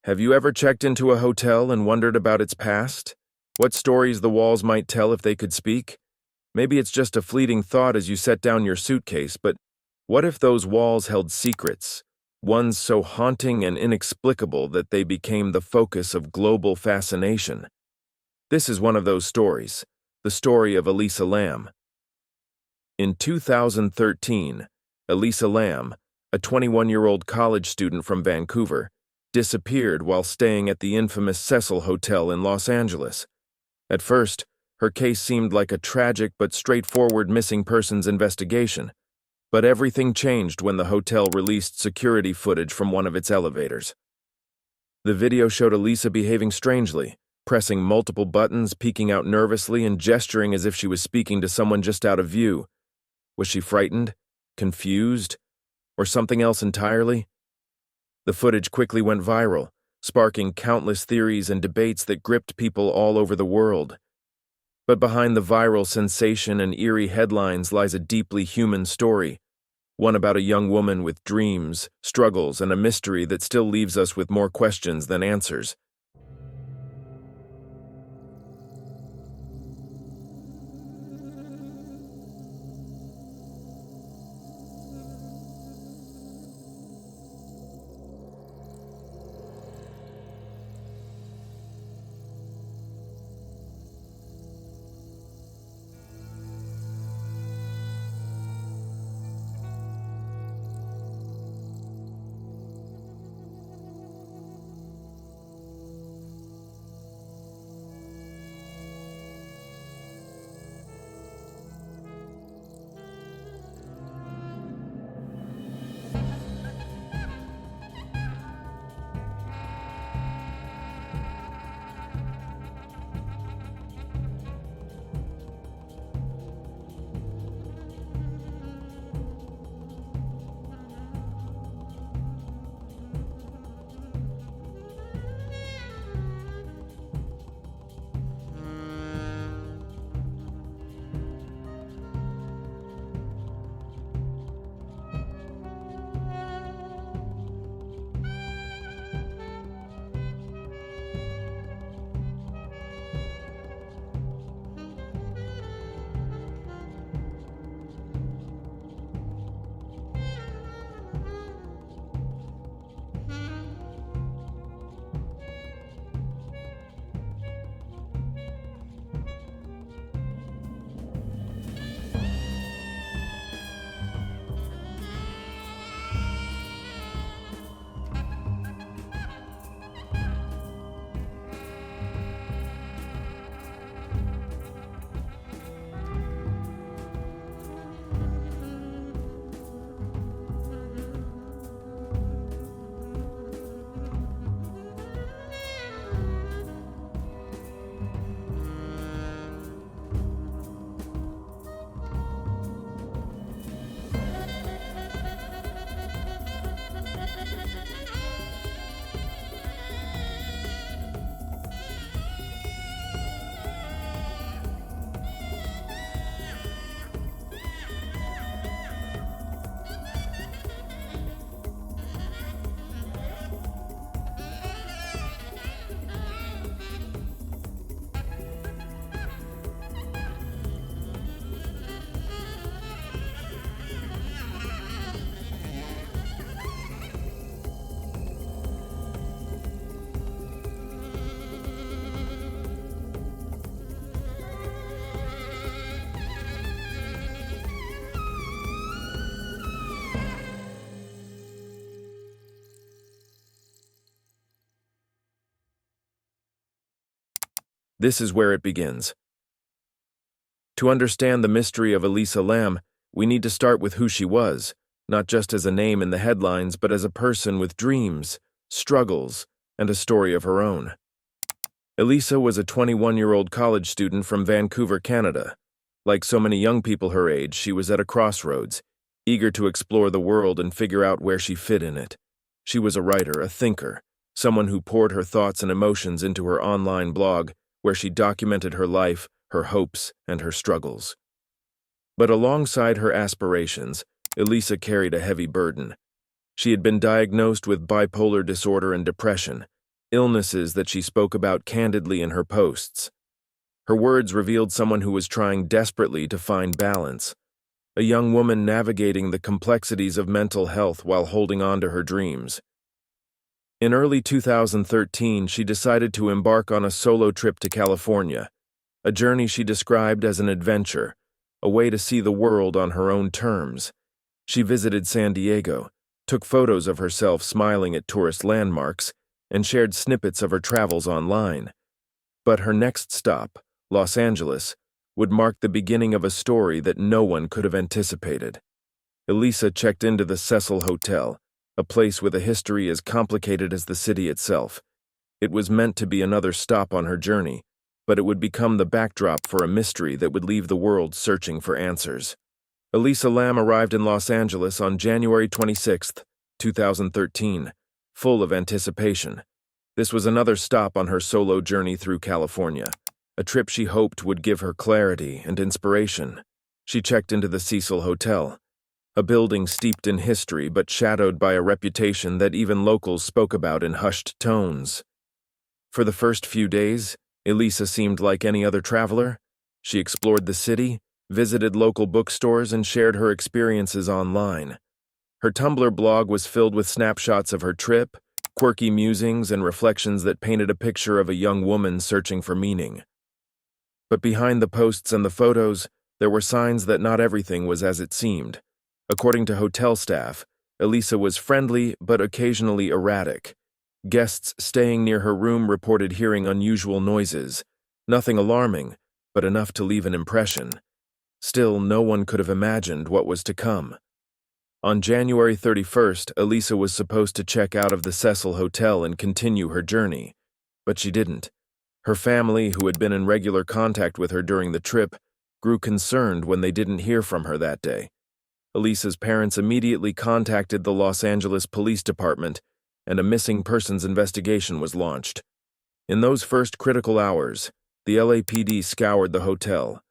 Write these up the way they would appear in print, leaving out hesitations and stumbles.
Have you ever checked into a hotel and wondered about its past? What stories the walls might tell if they could speak? Maybe it's just a fleeting thought as you set down your suitcase, but what if those walls held secrets, ones so haunting and inexplicable that they became the focus of global fascination? This is one of those stories, the story of Elisa Lam. In 2013, Elisa Lam, a 21-year-old college student from Vancouver, disappeared while staying at the infamous Cecil Hotel in Los Angeles. At first, her case seemed like a tragic but straightforward missing persons investigation, but everything changed when the hotel released security footage from one of its elevators. The video showed Elisa behaving strangely, pressing multiple buttons, peeking out nervously, and gesturing as if she was speaking to someone just out of view. Was she frightened, confused, or something else entirely? The footage quickly went viral, sparking countless theories and debates that gripped people all over the world. But behind the viral sensation and eerie headlines lies a deeply human story, one about a young woman with dreams, struggles, and a mystery that still leaves us with more questions than answers. This is where it begins. To understand the mystery of Elisa Lam, we need to start with who she was, not just as a name in the headlines, but as a person with dreams, struggles, and a story of her own. Elisa was a 21-year-old college student from Vancouver, Canada. Like so many young people her age, she was at a crossroads, eager to explore the world and figure out where she fit in it. She was a writer, a thinker, someone who poured her thoughts and emotions into her online blog, where she documented her life, her hopes, and her struggles. But alongside her aspirations, Elisa carried a heavy burden. She had been diagnosed with bipolar disorder and depression, illnesses that she spoke about candidly in her posts. Her words revealed someone who was trying desperately to find balance, a young woman navigating the complexities of mental health while holding on to her dreams. In early 2013, she decided to embark on a solo trip to California, a journey she described as an adventure, a way to see the world on her own terms. She visited San Diego, took photos of herself smiling at tourist landmarks, and shared snippets of her travels online. But her next stop, Los Angeles, would mark the beginning of a story that no one could have anticipated. Elisa checked into the Cecil Hotel, a place with a history as complicated as the city itself. It was meant to be another stop on her journey, but it would become the backdrop for a mystery that would leave the world searching for answers. Elisa Lam arrived in Los Angeles on January 26, 2013, full of anticipation. This was another stop on her solo journey through California, a trip she hoped would give her clarity and inspiration. She checked into the Cecil Hotel, a building steeped in history but shadowed by a reputation that even locals spoke about in hushed tones. For the first few days, Elisa seemed like any other traveler. She explored the city, visited local bookstores, and shared her experiences online. Her Tumblr blog was filled with snapshots of her trip, quirky musings, and reflections that painted a picture of a young woman searching for meaning. But behind the posts and the photos, there were signs that not everything was as it seemed. According to hotel staff, Elisa was friendly but occasionally erratic. Guests staying near her room reported hearing unusual noises, nothing alarming, but enough to leave an impression. Still, no one could have imagined what was to come. On January 31st, Elisa was supposed to check out of the Cecil Hotel and continue her journey, but she didn't. Her family, who had been in regular contact with her during the trip, grew concerned when they didn't hear from her that day. Elisa's parents immediately contacted the Los Angeles Police Department, and a missing persons investigation was launched. In those first critical hours, the LAPD scoured the hotel.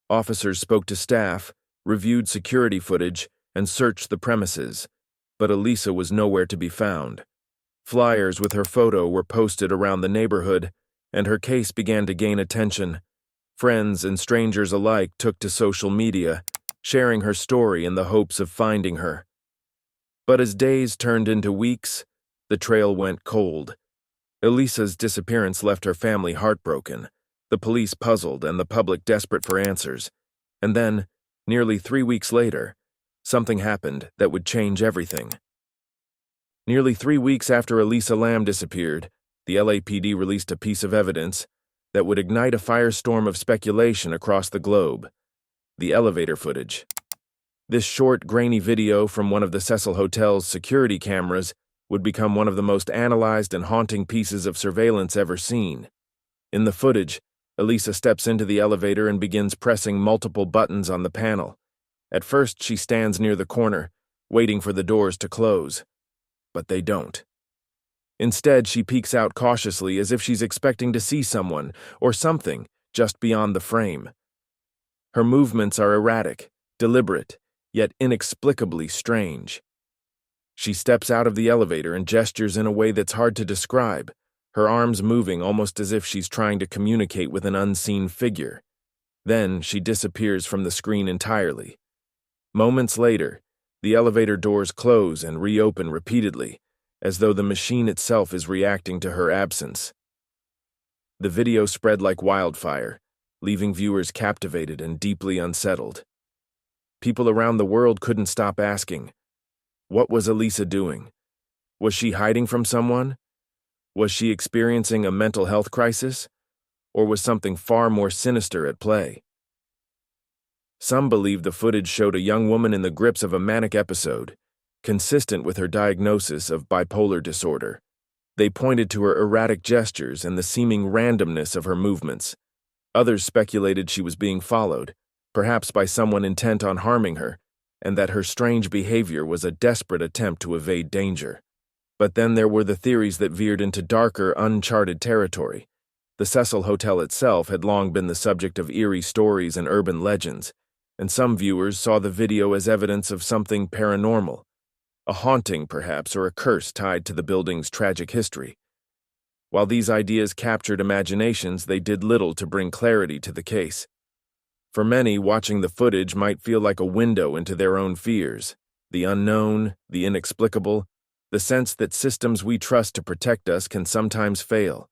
Officers spoke to staff, reviewed security footage, and searched the premises, but Elisa was nowhere to be found. Flyers with her photo were posted around the neighborhood, and her case began to gain attention. Friends and strangers alike took to social media, sharing her story in the hopes of finding her. But as days turned into weeks, the trail went cold. Elisa's disappearance left her family heartbroken, the police puzzled, and the public desperate for answers. And then, nearly 3 weeks later, something happened that would change everything. Nearly 3 weeks after Elisa Lam disappeared, the LAPD released a piece of evidence that would ignite a firestorm of speculation across the globe: the elevator footage. This short, grainy video from one of the Cecil Hotel's security cameras would become one of the most analyzed and haunting pieces of surveillance ever seen. In the footage, Elisa steps into the elevator and begins pressing multiple buttons on the panel. At first, she stands near the corner, waiting for the doors to close. But they don't. Instead, she peeks out cautiously as if she's expecting to see someone or something just beyond the frame. Her movements are erratic, deliberate, yet inexplicably strange. She steps out of the elevator and gestures in a way that's hard to describe, her arms moving almost as if she's trying to communicate with an unseen figure. Then she disappears from the screen entirely. Moments later, the elevator doors close and reopen repeatedly, as though the machine itself is reacting to her absence. The video spread like wildfire, leaving viewers captivated and deeply unsettled. People around the world couldn't stop asking, what was Elisa doing? Was she hiding from someone? Was she experiencing a mental health crisis? Or was something far more sinister at play? Some believe the footage showed a young woman in the grips of a manic episode, consistent with her diagnosis of bipolar disorder. They pointed to her erratic gestures and the seeming randomness of her movements. Others speculated she was being followed, perhaps by someone intent on harming her, and that her strange behavior was a desperate attempt to evade danger. But then there were the theories that veered into darker, uncharted territory. The Cecil Hotel itself had long been the subject of eerie stories and urban legends, and some viewers saw the video as evidence of something paranormal, a haunting perhaps, or a curse tied to the building's tragic history. While these ideas captured imaginations, they did little to bring clarity to the case. For many, watching the footage might feel like a window into their own fears, the unknown, the inexplicable, the sense that systems we trust to protect us can sometimes fail.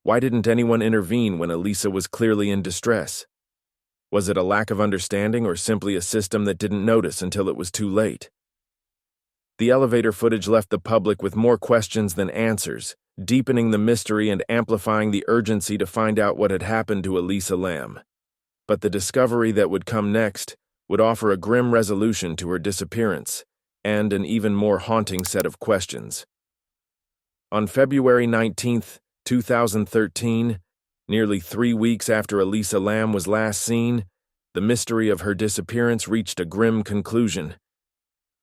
Why didn't anyone intervene when Elisa was clearly in distress? Was it a lack of understanding or simply a system that didn't notice until it was too late? The elevator footage left the public with more questions than answers, deepening the mystery and amplifying the urgency to find out what had happened to Elisa Lam. But the discovery that would come next would offer a grim resolution to her disappearance and an even more haunting set of questions. On February 19, 2013, nearly 3 weeks after Elisa Lam was last seen, the mystery of her disappearance reached a grim conclusion.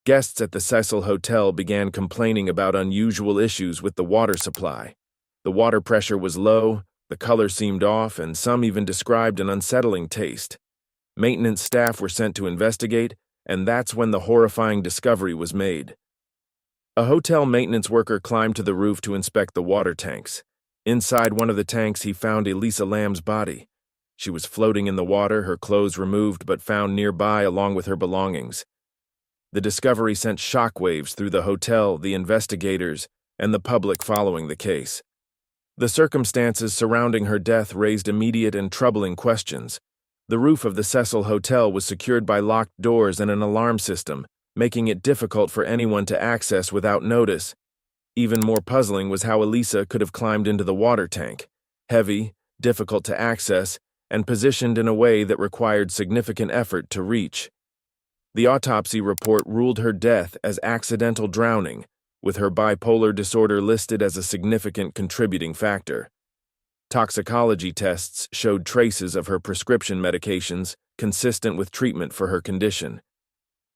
Guests at the Cecil Hotel began complaining about unusual issues with the water supply. The water pressure was low, the color seemed off, and some even described an unsettling taste. Maintenance staff were sent to investigate, and that's when the horrifying discovery was made. A hotel maintenance worker climbed to the roof to inspect the water tanks. Inside one of the tanks, he found Elisa Lam's body. She was floating in the water, her clothes removed but found nearby along with her belongings. The discovery sent shockwaves through the hotel, the investigators, and the public following the case. The circumstances surrounding her death raised immediate and troubling questions. The roof of the Cecil Hotel was secured by locked doors and an alarm system, making it difficult for anyone to access without notice. Even more puzzling was how Elisa could have climbed into the water tank, heavy, difficult to access, and positioned in a way that required significant effort to reach. The autopsy report ruled her death as accidental drowning, with her bipolar disorder listed as a significant contributing factor. Toxicology tests showed traces of her prescription medications consistent with treatment for her condition.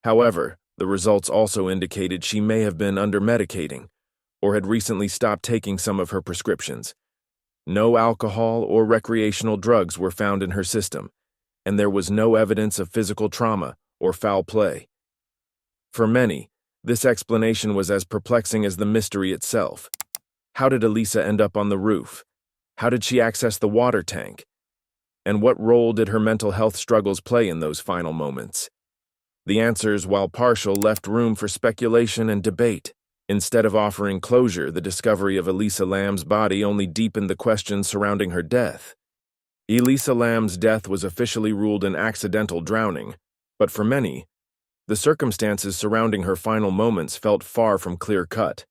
However, the results also indicated she may have been under-medicating or had recently stopped taking some of her prescriptions. No alcohol or recreational drugs were found in her system, and there was no evidence of physical trauma or foul play. For many, this explanation was as perplexing as the mystery itself. How did Elisa end up on the roof? How did she access the water tank? And what role did her mental health struggles play in those final moments? The answers, while partial, left room for speculation and debate. Instead of offering closure, the discovery of Elisa Lam's body only deepened the questions surrounding her death. Elisa Lam's death was officially ruled an accidental drowning, but for many, the circumstances surrounding her final moments felt far from clear-cut.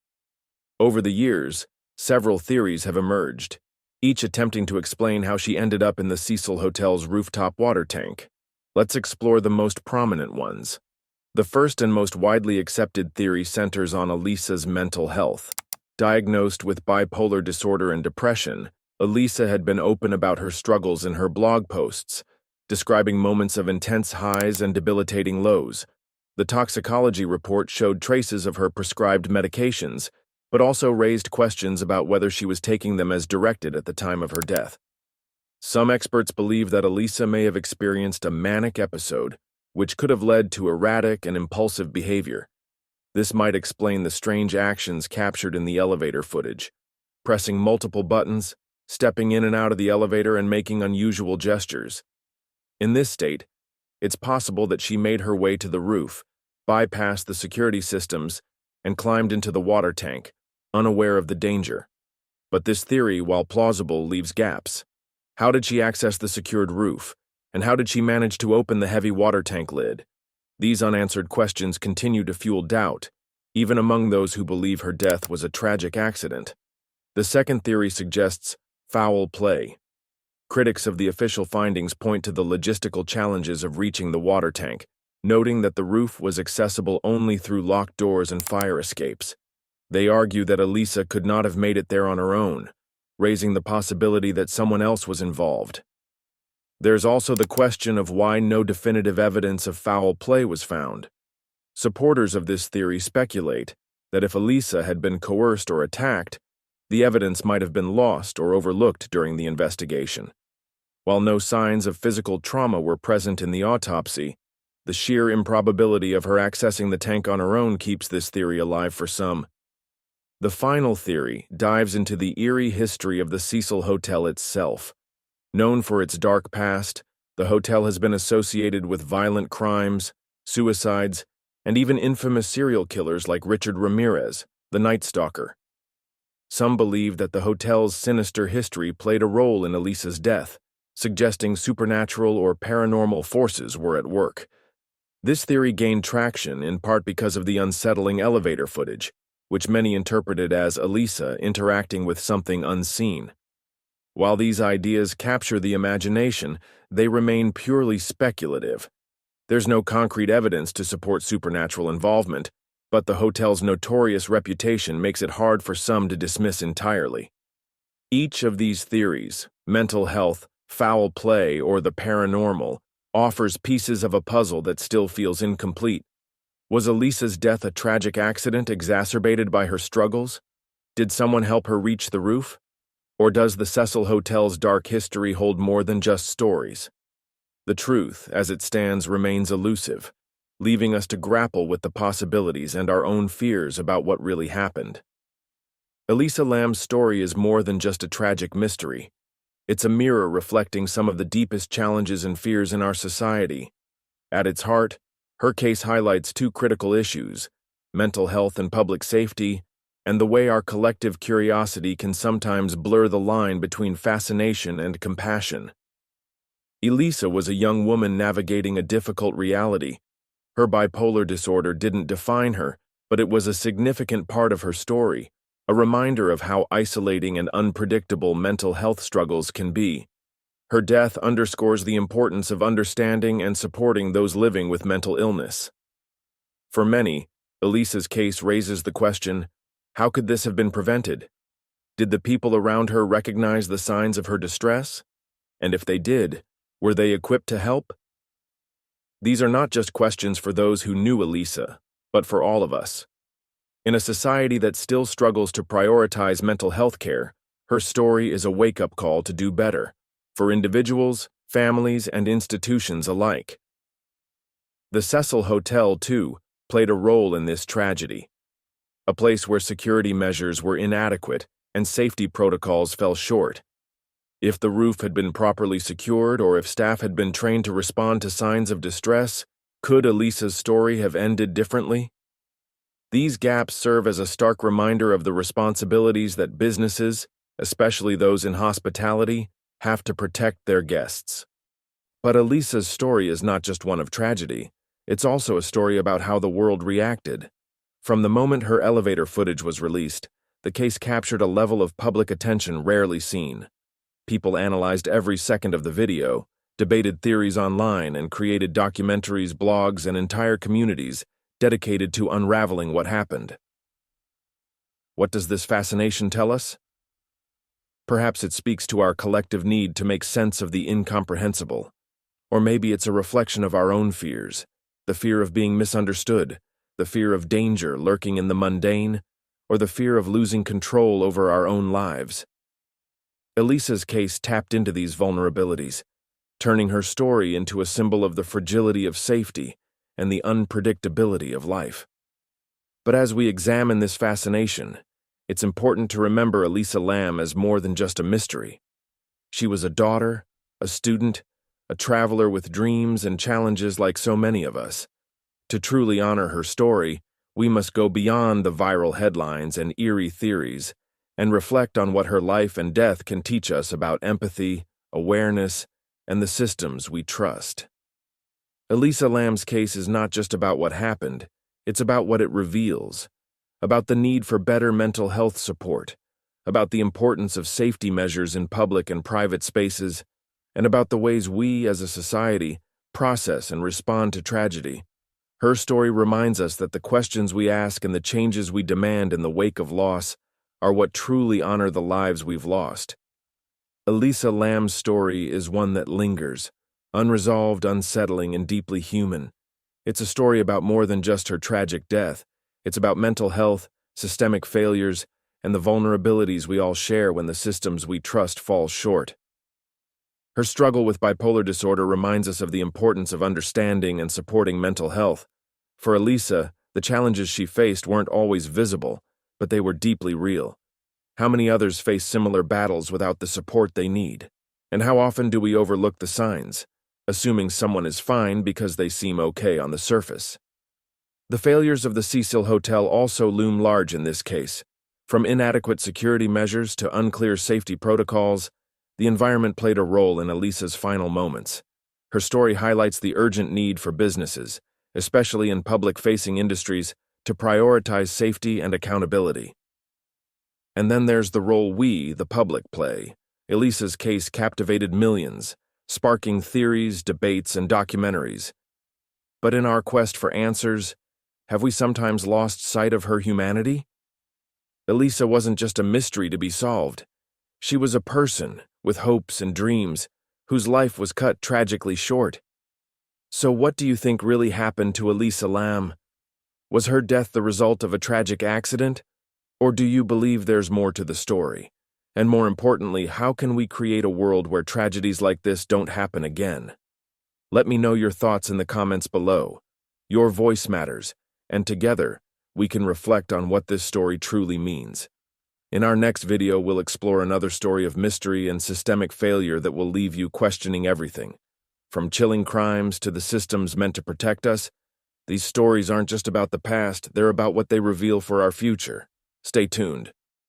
Over the years, several theories have emerged, each attempting to explain how she ended up in the Cecil Hotel's rooftop water tank. Let's explore the most prominent ones. The first and most widely accepted theory centers on Elisa's mental health. Diagnosed with bipolar disorder and depression, Elisa had been open about her struggles in her blog posts, describing moments of intense highs and debilitating lows. The toxicology report showed traces of her prescribed medications, but also raised questions about whether she was taking them as directed at the time of her death. Some experts believe that Elisa may have experienced a manic episode, which could have led to erratic and impulsive behavior. This might explain the strange actions captured in the elevator footage, pressing multiple buttons, stepping in and out of the elevator, and making unusual gestures. In this state, it's possible that she made her way to the roof, bypassed the security systems, and climbed into the water tank, unaware of the danger. But this theory, while plausible, leaves gaps. How did she access the secured roof? And how did she manage to open the heavy water tank lid? These unanswered questions continue to fuel doubt, even among those who believe her death was a tragic accident. The second theory suggests foul play. Critics of the official findings point to the logistical challenges of reaching the water tank, noting that the roof was accessible only through locked doors and fire escapes. They argue that Elisa could not have made it there on her own, raising the possibility that someone else was involved. There's also the question of why no definitive evidence of foul play was found. Supporters of this theory speculate that if Elisa had been coerced or attacked, the evidence might have been lost or overlooked during the investigation. While no signs of physical trauma were present in the autopsy, the sheer improbability of her accessing the tank on her own keeps this theory alive for some. The final theory dives into the eerie history of the Cecil Hotel itself. Known for its dark past, the hotel has been associated with violent crimes, suicides, and even infamous serial killers like Richard Ramirez, the Night Stalker. Some believe that the hotel's sinister history played a role in Elisa's death, suggesting supernatural or paranormal forces were at work. This theory gained traction in part because of the unsettling elevator footage, which many interpreted as Elisa interacting with something unseen. While these ideas capture the imagination, they remain purely speculative. There's no concrete evidence to support supernatural involvement, but the hotel's notorious reputation makes it hard for some to dismiss entirely. Each of these theories, mental health, foul play, or the paranormal, offers pieces of a puzzle that still feels incomplete. Was Elisa's death a tragic accident exacerbated by her struggles? Did someone help her reach the roof? Or does the Cecil Hotel's dark history hold more than just stories? The truth, as it stands, remains elusive, leaving us to grapple with the possibilities and our own fears about what really happened. Elisa Lam's story is more than just a tragic mystery. It's a mirror reflecting some of the deepest challenges and fears in our society. At its heart, her case highlights two critical issues: mental health and public safety, and the way our collective curiosity can sometimes blur the line between fascination and compassion. Elisa was a young woman navigating a difficult reality. Her bipolar disorder didn't define her, but it was a significant part of her story, a reminder of how isolating and unpredictable mental health struggles can be. Her death underscores the importance of understanding and supporting those living with mental illness. For many, Elisa's case raises the question, how could this have been prevented? Did the people around her recognize the signs of her distress? And if they did, were they equipped to help? These are not just questions for those who knew Elisa, but for all of us. In a society that still struggles to prioritize mental health care, her story is a wake-up call to do better, for individuals, families, and institutions alike. The Cecil Hotel, too, played a role in this tragedy. A place where security measures were inadequate and safety protocols fell short. If the roof had been properly secured or if staff had been trained to respond to signs of distress, could Elisa's story have ended differently? These gaps serve as a stark reminder of the responsibilities that businesses, especially those in hospitality, have to protect their guests. But Elisa's story is not just one of tragedy. It's also a story about how the world reacted. From the moment her elevator footage was released, the case captured a level of public attention rarely seen. People analyzed every second of the video, debated theories online, and created documentaries, blogs, and entire communities dedicated to unraveling what happened. What does this fascination tell us? Perhaps it speaks to our collective need to make sense of the incomprehensible. Or maybe it's a reflection of our own fears, the fear of being misunderstood, the fear of danger lurking in the mundane, or the fear of losing control over our own lives. Elisa's case tapped into these vulnerabilities, turning her story into a symbol of the fragility of safety and the unpredictability of life. But as we examine this fascination, it's important to remember Elisa Lam as more than just a mystery. She was a daughter, a student, a traveler with dreams and challenges like so many of us. To truly honor her story, we must go beyond the viral headlines and eerie theories and reflect on what her life and death can teach us about empathy, awareness, and the systems we trust. Elisa Lam's case is not just about what happened, it's about what it reveals, about the need for better mental health support, about the importance of safety measures in public and private spaces, and about the ways we, as a society, process and respond to tragedy. Her story reminds us that the questions we ask and the changes we demand in the wake of loss are what truly honor the lives we've lost. Elisa Lam's story is one that lingers, unresolved, unsettling, and deeply human. It's a story about more than just her tragic death. It's about mental health, systemic failures, and the vulnerabilities we all share when the systems we trust fall short. Her struggle with bipolar disorder reminds us of the importance of understanding and supporting mental health. For Elisa, the challenges she faced weren't always visible, but they were deeply real. How many others face similar battles without the support they need? And how often do we overlook the signs, assuming someone is fine because they seem okay on the surface? The failures of the Cecil Hotel also loom large in this case. From inadequate security measures to unclear safety protocols, the environment played a role in Elisa's final moments. Her story highlights the urgent need for businesses, especially in public-facing industries, to prioritize safety and accountability. And then there's the role we, the public, play. Elisa's case captivated millions, sparking theories, debates, and documentaries. But in our quest for answers, have we sometimes lost sight of her humanity? Elisa wasn't just a mystery to be solved. She was a person with hopes and dreams whose life was cut tragically short. So what do you think really happened to Elisa Lam? Was her death the result of a tragic accident? Or do you believe there's more to the story? And more importantly, how can we create a world where tragedies like this don't happen again? Let me know your thoughts in the comments below. Your voice matters, and together, we can reflect on what this story truly means. In our next video, we'll explore another story of mystery and systemic failure that will leave you questioning everything. From chilling crimes to the systems meant to protect us, these stories aren't just about the past, they're about what they reveal for our future. Stay tuned.